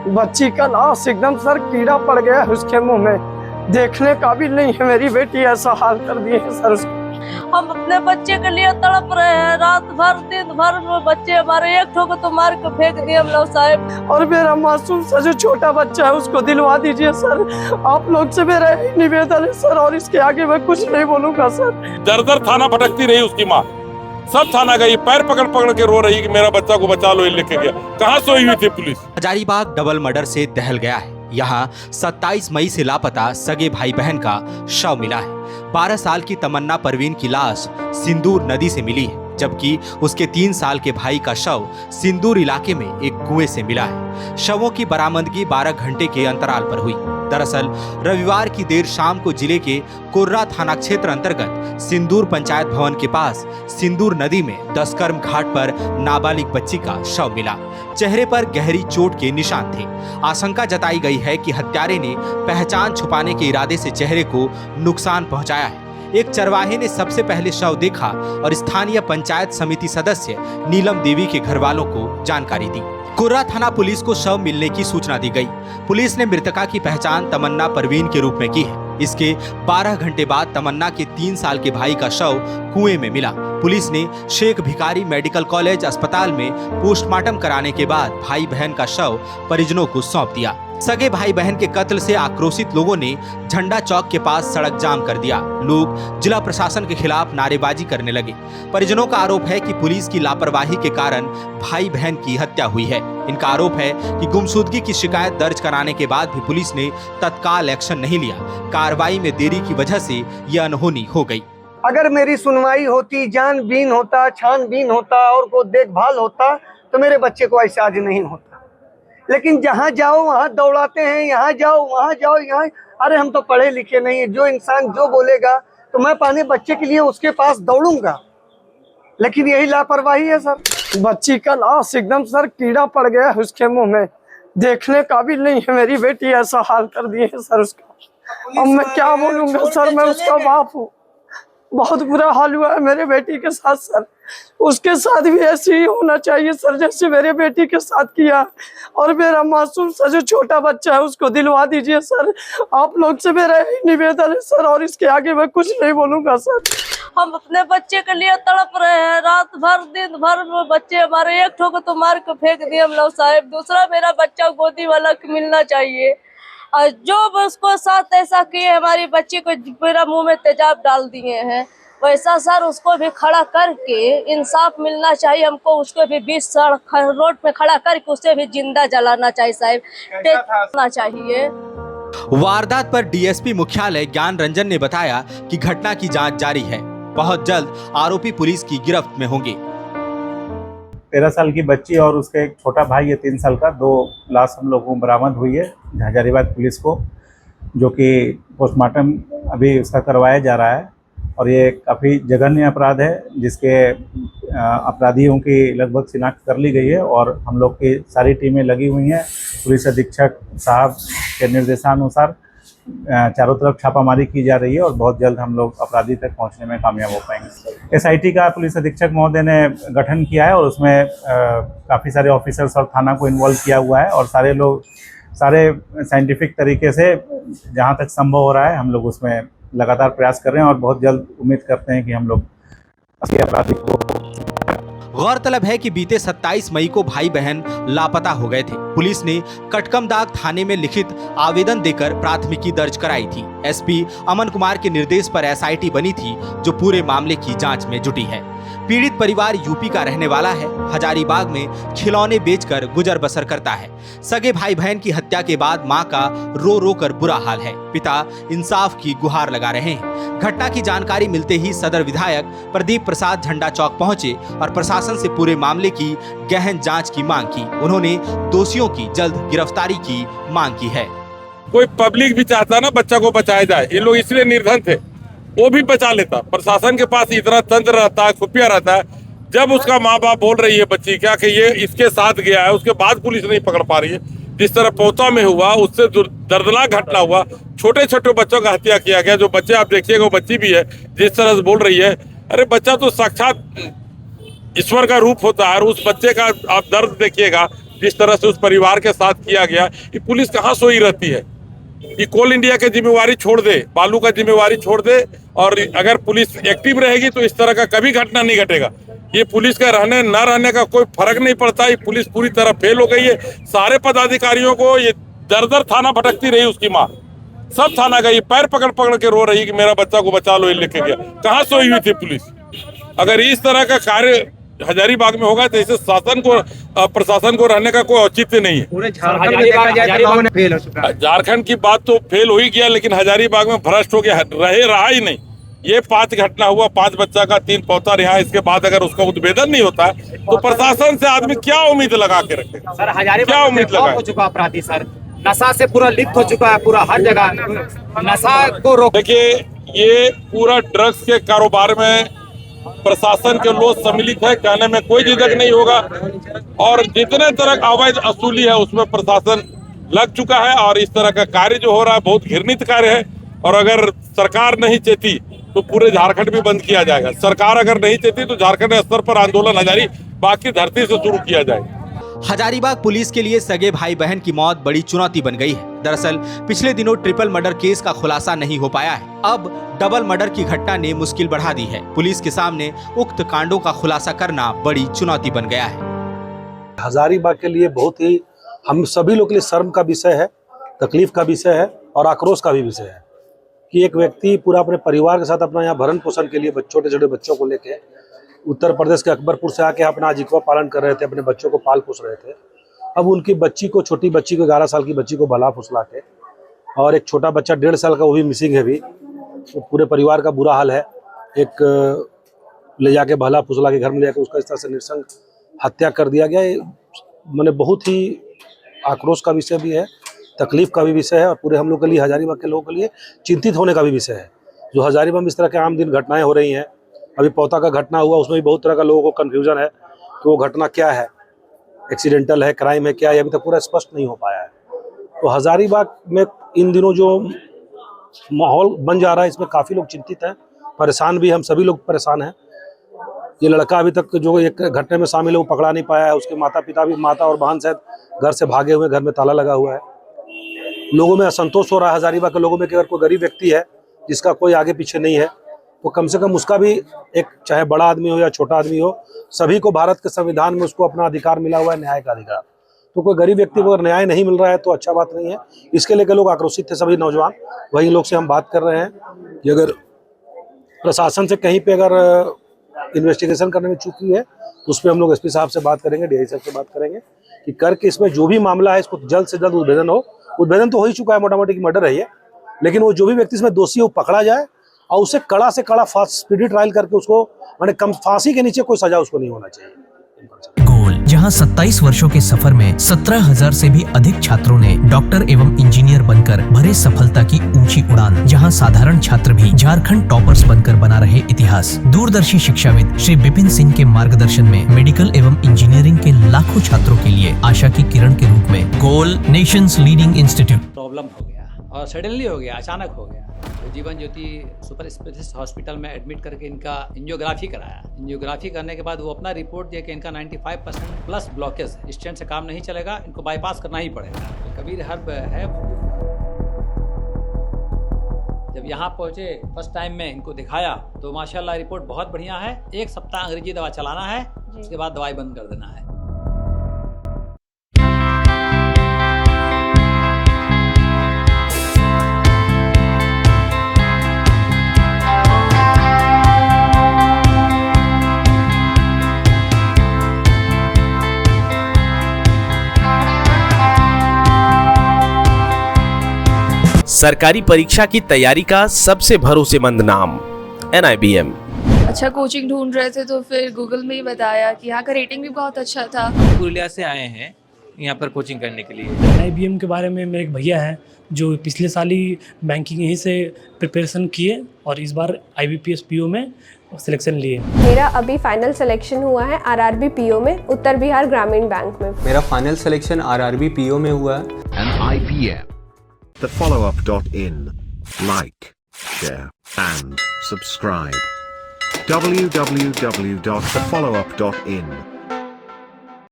बच्ची का नाश एकदम सर कीड़ा पड़ गया है उसके मुंह में, देखने काबिल नहीं है। मेरी बेटी ऐसा हाल कर दिए है सर उसको। हम अपने बच्चे के लिए तड़प रहे हैं, रात भर दिन भर में बच्चे हमारे एक ठो को तो मार के फेंक दिए हम लोग साहब। और मेरा मासूम सा जो छोटा बच्चा है उसको दिलवा दीजिए सर। आप लोग से मेरा यही निवेदन है सर, और इसके आगे मैं कुछ नहीं बोलूंगा सर। दर दर थाना भटकती रही उसकी माँ, सब थाना गई, पैर पकड़ पकड़ के रो रही कि मेरा बच्चा को बचा लो, ये लेके गया। कहाँ सोई हुई थी पुलिस? हजारीबाग डबल मर्डर से दहल गया है। यहाँ 27 मई से लापता सगे भाई बहन का शव मिला है। 12 साल की तमन्ना परवीन की लाश सिंदूर नदी से मिली है, जबकि उसके 3 साल के भाई का शव सिंदूर इलाके में एक कुएं से मिला है। शवों की बरामदगी 12 घंटे के अंतराल पर हुई। दरअसल रविवार की देर शाम को जिले के कोर्रा थाना क्षेत्र अंतर्गत सिंदूर पंचायत भवन के पास सिंदूर नदी में 10 कर्म घाट पर नाबालिग बच्ची का शव मिला। चेहरे पर गहरी चोट के निशान थे। आशंका जताई गई है कि हत्यारे ने पहचान छुपाने के इरादे से चेहरे को नुकसान पहुंचाया है। एक चरवाहे ने सबसे पहले शव देखा और स्थानीय पंचायत समिति सदस्य नीलम देवी के घर वालों को जानकारी दी। कोर्रा थाना पुलिस को शव मिलने की सूचना दी गई। पुलिस ने मृतका की पहचान तमन्ना परवीन के रूप में की है। इसके 12 घंटे बाद तमन्ना के 3 साल के भाई का शव कुएं में मिला। पुलिस ने शेख भिखारी मेडिकल कॉलेज अस्पताल में पोस्टमार्टम कराने के बाद भाई बहन का शव परिजनों को सौंप दिया। सगे भाई बहन के कत्ल से आक्रोशित लोगों ने झंडा चौक के पास सड़क जाम कर दिया। लोग जिला प्रशासन के खिलाफ नारेबाजी करने लगे। परिजनों का आरोप है कि पुलिस की लापरवाही के कारण भाई बहन की हत्या हुई है। इनका आरोप है कि गुमशुदगी की शिकायत दर्ज कराने के बाद भी पुलिस ने तत्काल एक्शन नहीं लिया। कार्रवाई में देरी की वजह से यह अनहोनी हो गई। अगर मेरी सुनवाई होती, जानबीन होता, छानबीन होता और को देखभाल होता तो मेरे बच्चे को ऐसे आज नहीं होता। लेकिन जहाँ जाओ वहाँ दौड़ाते हैं, यहाँ जाओ वहाँ जाओ यहाँ। अरे हम तो पढ़े लिखे नहीं है, जो इंसान जो बोलेगा तो मैं अपने बच्चे के लिए उसके पास दौड़ूंगा, लेकिन यही लापरवाही है सर। बच्ची का नाश एकदम सर कीड़ा पड़ गया है उसके मुंह में, देखने काबिल नहीं है। मेरी बेटी ऐसा हाल कर दिए है सर उसका। अब मैं क्या बोलूंगा सर, मैं उसका बाप हूँ। बहुत बुरा हाल हुआ है मेरे बेटी के साथ सर। उसके साथ भी ऐसे ही होना चाहिए सर जैसे मेरे बेटी के साथ किया। और मेरा मासूम सा जो छोटा बच्चा है उसको दिलवा दीजिए सर। आप लोग से मेरा यही निवेदन है सर, और इसके आगे मैं कुछ नहीं बोलूंगा सर। हम अपने बच्चे के लिए तड़प रहे हैं, रात भर दिन भर में बच्चे हमारे एक ठो को तो मार के फेंक दिए हम लोग साहब। दूसरा मेरा बच्चा गोदी वाला मिलना चाहिए। और जो उसको साथ ऐसा किए हमारी बच्ची को मेरा मुंह में तेजाब डाल दिए हैं, वैसा सर उसको भी खड़ा करके इंसाफ मिलना चाहिए हमको। उसको भी बीच सड़क रोड में खड़ा करके उसे भी जिंदा जलाना चाहिए साहब, टेकना चाहिए। वारदात पर डीएसपी मुख्यालय ज्ञान रंजन ने बताया कि घटना की जांच जारी है। बहुत जल्द आरोपी पुलिस की गिरफ्त में होंगे। 13 साल की बच्ची और उसका एक छोटा भाई है 3 साल का, 2 लाश हम लोगों को बरामद हुई है हजारीबाग पुलिस को, जो कि पोस्टमार्टम अभी उसका करवाया जा रहा है। और ये काफ़ी जघन्य अपराध है जिसके अपराधियों की लगभग शिनाख्त कर ली गई है और हम लोग की सारी टीमें लगी हुई हैं। पुलिस अधीक्षक साहब के निर्देशानुसार चारों तरफ छापामारी की जा रही है और बहुत जल्द हम लोग अपराधी तक पहुंचने में कामयाब हो पाएंगे। एसआईटी का पुलिस अधीक्षक महोदय ने गठन किया है और उसमें काफ़ी सारे ऑफिसर्स और थाना को इन्वॉल्व किया हुआ है और सारे लोग सारे साइंटिफिक तरीके से जहां तक संभव हो रहा है हम लोग उसमें लगातार प्रयास कर रहे हैं और बहुत जल्द उम्मीद करते हैं कि हम लोग असली अपराधी को। गौरतलब है कि बीते 27 मई को भाई बहन लापता हो गए थे। पुलिस ने कटकमदाग थाने में लिखित आवेदन देकर प्राथमिकी दर्ज कराई थी। एसपी अमन कुमार के निर्देश पर एसआईटी बनी थी जो पूरे मामले की जांच में जुटी है। पीड़ित परिवार यूपी का रहने वाला है। हजारीबाग में खिलौने बेचकर गुजर बसर करता है। सगे भाई बहन की हत्या के बाद मां का रो रो कर बुरा हाल है। पिता इंसाफ की गुहार लगा रहे हैं। घटना की जानकारी मिलते ही सदर विधायक प्रदीप प्रसाद झंडा चौक पहुंचे और प्रशासन से पूरे मामले की गहन जांच की मांग की। उन्होंने दोषियों की जल्द गिरफ्तारी की मांग की है। कोई पब्लिक भी चाहता ना बच्चा को बचाया जाए, ये लोग इसलिए निर्धन थे, वो भी बचा लेता। प्रशासन के पास इतना तंत्र रहता है, खुफिया रहता है। जब उसका माँ बाप बोल रही है बच्ची क्या कि ये इसके साथ गया है, उसके बाद पुलिस नहीं पकड़ पा रही है। जिस तरह पोता में हुआ उससे दर्दनाक घटना हुआ, छोटे छोटे बच्चों का हत्या किया गया। जो बच्चे आप देखिएगा वो बच्ची भी है, जिस तरह से बोल रही है, अरे बच्चा तो साक्षात ईश्वर का रूप होता है। और उस बच्चे का आप दर्द देखिएगा जिस तरह से उस परिवार के साथ किया गया, ये पुलिस कहाँ सोई रहती है? ये कोल इंडिया की जिम्मेवारी छोड़ दे, बालू का जिम्मेवारी छोड़ दे, और अगर पुलिस एक्टिव रहेगी तो इस तरह का कभी घटना नहीं घटेगा। ये पुलिस का रहने न रहने का कोई फर्क नहीं पड़ता। ये पुलिस पूरी तरह फेल हो गई है। सारे पदाधिकारियों को ये दर दर थाना भटकती रही उसकी माँ, सब थाना गई, पैर पकड़ पकड़ के रो रही कि मेरा बच्चा को बचा लो, ये लेके गया। कहाँ सोई हुई थी पुलिस? अगर इस तरह का कार्य हजारीबाग में होगा तो इसे शासन को, प्रशासन को रहने का कोई औचित्य नहीं है। पूरे झारखंड में देखा जाए तो फेल हो चुका है। झारखंड की बात तो फेल हो ही गया, लेकिन हजारीबाग में भ्रष्ट हो गया, रहा ही नहीं। ये 5 घटना हुआ, 5 बच्चा का 3 पौता रहा। इसके बाद अगर उसका उद्भेदन नहीं होता है तो प्रशासन से आदमी क्या उम्मीद लगा के रखेगा? सर हजारीबाग क्या उम्मीद लगा हो चुका अपराधी सर, नशा से पूरा लिप्त हो चुका है, पूरा हर जगह नशा को रोक। देखिए, ये पूरा ड्रग्स के कारोबार में प्रशासन के लोग सम्मिलित है, कहने में कोई झिझक नहीं होगा। और जितने तरह का अवैध असूली है उसमें प्रशासन लग चुका है, और इस तरह का कार्य जो हो रहा है बहुत घृणित कार्य है। और अगर सरकार नहीं चेती तो पूरे झारखंड भी बंद किया जाएगा। सरकार अगर नहीं चेती तो झारखंड स्तर पर आंदोलन हजारीबाग की धरती से शुरू किया जाएगा। हजारीबाग पुलिस के लिए सगे भाई बहन की मौत बड़ी चुनौती बन गई है। दरअसल पिछले दिनों ट्रिपल मर्डर केस का खुलासा नहीं हो पाया है। अब डबल मर्डर की घटना ने मुश्किल बढ़ा दी है। पुलिस के सामने उक्त कांडों का खुलासा करना बड़ी चुनौती बन गया है। हजारीबाग के लिए बहुत ही, हम सभी लोग के लिए शर्म का विषय है, तकलीफ का विषय है और आक्रोश का भी विषय है कि एक व्यक्ति पूरा अपने परिवार के साथ अपना यहाँ भरण पोषण के लिए छोटे छोटे बच्चों को लेके उत्तर प्रदेश के अकबरपुर से आके अपना आजीविका पालन कर रहे थे, अपने बच्चों को पाल पोस रहे थे। अब उनकी बच्ची को, छोटी बच्ची को, 11 साल की बच्ची को भला फुसला के, और एक छोटा बच्चा 1.5 साल का वो भी मिसिंग है भी, तो पूरे परिवार का बुरा हाल है। एक ले जाके भला फुसला के घर में ले जाकर उसका इस तरह से नृशंस हत्या कर दिया गया। मैंने बहुत ही आक्रोश का विषय भी है, तकलीफ का भी विषय है, और पूरे हम लोग के लिए, हजारीबाग के लोगों के लिए चिंतित होने का भी विषय है। जो हजारीबाग में इस तरह के आम दिन घटनाएं हो रही हैं, अभी पौता का घटना हुआ, उसमें भी बहुत तरह का लोगों को कन्फ्यूजन है कि वो घटना क्या है, एक्सीडेंटल है, क्राइम है, क्या है, अभी तक पूरा स्पष्ट नहीं हो पाया है। तो हजारीबाग में इन दिनों जो माहौल बन जा रहा है, इसमें काफ़ी लोग चिंतित हैं, परेशान भी, हम सभी लोग परेशान हैं। ये लड़का अभी तक जो एक घटने में शामिल है वो पकड़ा नहीं पाया है। उसके माता पिता भी, माता और बहन शायद घर से भागे हुए, घर में ताला लगा हुआ है। लोगों में असंतोष हो रहा है हजारीबाग के लोगों में कि अगर कोई गरीब व्यक्ति है जिसका कोई आगे पीछे नहीं है, तो कम से कम उसका भी एक, चाहे बड़ा आदमी हो या छोटा आदमी हो, सभी को भारत के संविधान में उसको अपना अधिकार मिला हुआ है, न्याय का अधिकार। तो कोई गरीब व्यक्ति को अगर न्याय नहीं मिल रहा है तो अच्छा बात नहीं है। इसके लेकर लोग आक्रोशित थे, सभी नौजवान। वही लोग से हम बात कर रहे हैं कि अगर प्रशासन से कहीं पे अगर इन्वेस्टिगेशन करने में चूक हुई है तो उस पर हम लोग एसपी साहब से बात करेंगे, डीआई साहब से बात करेंगे कि करके इसमें जो भी मामला है इसको जल्द से जल्द उद्भेदन हो। उद्भेदन तो हो ही चुका है, मोटा मोटी मर्डर है ये, लेकिन वो जो भी व्यक्ति इसमें दोषी है वो पकड़ा जाए और उसे कड़ा से कड़ा स्पीडी ट्रायल करके उसको, माने कम फांसी के नीचे कोई सजा उसको नहीं होना चाहिए। गोल, जहां 27 वर्षों के सफर में 17,000 से भी अधिक छात्रों ने डॉक्टर एवं इंजीनियर बनकर भरे सफलता की ऊंची उड़ान, जहां साधारण छात्र भी झारखंड टॉपर्स बनकर बना रहे इतिहास। दूरदर्शी शिक्षाविद श्री विपिन सिंह के मार्गदर्शन में मेडिकल एवं इंजीनियरिंग के लाखों छात्रों के लिए आशा की किरण के रूप में गोल, नेशंस लीडिंग इंस्टीट्यूट। प्रॉब्लम हो गया और सडनली हो गया, अचानक हो गया। तो Jeevan Jyoti super specialist hospital में एडमिट करके इनका एंजियोग्राफी कराया। एंजियोग्राफी करने के बाद वो अपना रिपोर्ट दिया कि इनका 95% प्लस ब्लॉकेज, स्टेंट से काम नहीं चलेगा, इनको बाईपास करना ही पड़ेगा। कबीर हर्ब है, जब यहाँ पहुँचे फर्स्ट टाइम में इनको दिखाया तो माशाल्लाह रिपोर्ट बहुत बढ़िया है। 1 सप्ताह अंग्रेजी दवा चलाना है, उसके बाद दवाई बंद कर देना है। सरकारी परीक्षा की तैयारी का सबसे भरोसेमंद नाम NIBM। अच्छा कोचिंग ढूंढ रहे थे तो फिर गूगल में ही बताया कि यहाँ का रेटिंग भी बहुत अच्छा था। पुरुलिया से आए हैं यहाँ पर कोचिंग करने के लिए। NIBM के बारे में मेरे एक भैया हैं जो पिछले साल ही बैंकिंग यहीं से प्रिपरेशन किए और इस बार IBPS PO में सिलेक्शन लिए। मेरा अभी फाइनल सिलेक्शन हुआ है RRB PO में, उत्तर बिहार ग्रामीण बैंक में। मेरा फाइनल सिलेक्शन RRB PO में हुआ है। NIBM, thefollowup.in. Like, share and subscribe. www.thefollowup.in